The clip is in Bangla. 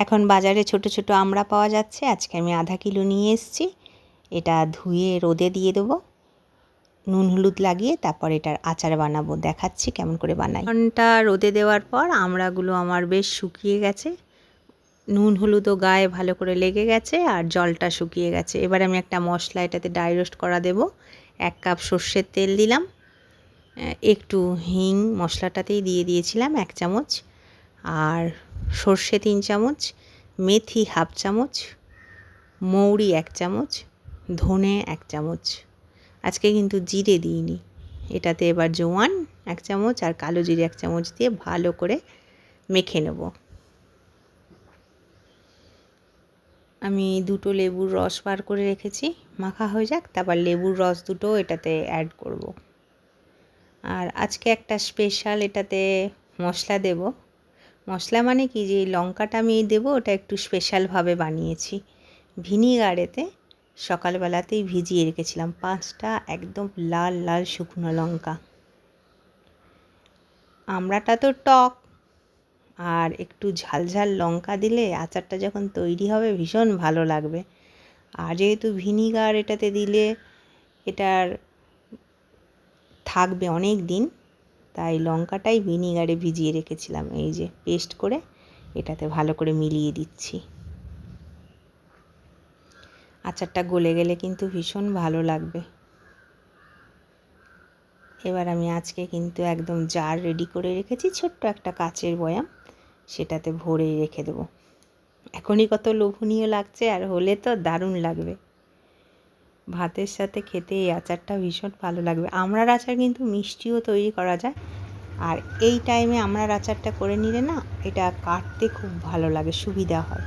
এখন বাজারে ছোট ছোট আমড়া পাওয়া যাচ্ছে, আজকে আমি আধা কিলো নিয়ে এসেছি। এটা ধুয়ে রোদে দিয়ে দেবো, নুন হলুদ লাগিয়ে, তারপর এটার আচার বানাবো। দেখাচ্ছি কেমন করে বানাই। ঘন্টা রোদে দেওয়ার পর আমড়াগুলো আমার বেশ শুকিয়ে গেছে, নুন হলুদও গায়ে ভালো করে লেগে গেছে আর জলটা শুকিয়ে গেছে। এবার আমি একটা মশলা এটাতে ড্রাই রোস্ট করা দেব। 1 কাপ সর্ষের তেল দিলাম, একটু হিং মশলাটাতেই দিয়ে দিয়েছিলাম 1 চামচ, আর সর্ষে 3 চামচ, মেথি 1/2 চামচ, মৌরি 1 চামচ, ধনে 1 চামচ। আজকে কিন্তু জিরে দিইনি। এটাতে এবার জোয়ান 1 চামচ আর কালো জিরে 1 চামচ দিয়ে ভালো করে মেখে নেব। আমি 2টো লেবুর রস বার করে রেখেছি, মাখা হয়ে যাক, তারপর লেবুর রস দুটো এটাতে অ্যাড করব। আর আজকে একটা স্পেশাল এটাতে মশলা দেব। মশলা মানে কি, যে লঙ্কাটা আমি দেবো ওটা একটু স্পেশালভাবে বানিয়েছি। ভিনিগারেতে সকালবেলাতেই ভিজিয়ে রেখেছিলাম 5টা একদম লাল লাল শুকনো লঙ্কা। আমড়াটা তো টক, আর একটু ঝাল ঝাল লঙ্কা দিলে আচারটা যখন তৈরি হবে ভীষণ ভালো লাগবে। আর যেহেতু ভিনিগার এটাতে দিলে এটার থাকবে অনেক দিন, তাই লঙ্কাটাই ভিনিগারে ভিজিয়ে রেখেছিলাম। এই যে পেস্ট করে এটাতে ভালো করে মিলিয়ে দিচ্ছি। আচারটা গলে গেলে কিন্তু ভীষণ ভালো লাগবে। এবার আমি আজকে কিন্তু একদম জার রেডি করে রেখেছি, ছোট্ট একটা কাচের বয়াম, সেটাতে ভরে রেখে দেবো। এখনই কত লোভনীয় লাগছে, আর হলে তো দারুণ লাগবে। ভাতের সাথে খেতে এই আচারটা ভীষণ ভালো লাগবে। আমড়ার আচার কিন্তু মিষ্টিও তৈরি করা যায়, আর এই টাইমে আমড়ার আচারটা করে নিলে না, এটা কাটতে খুব ভালো লাগে, সুবিধা হয়।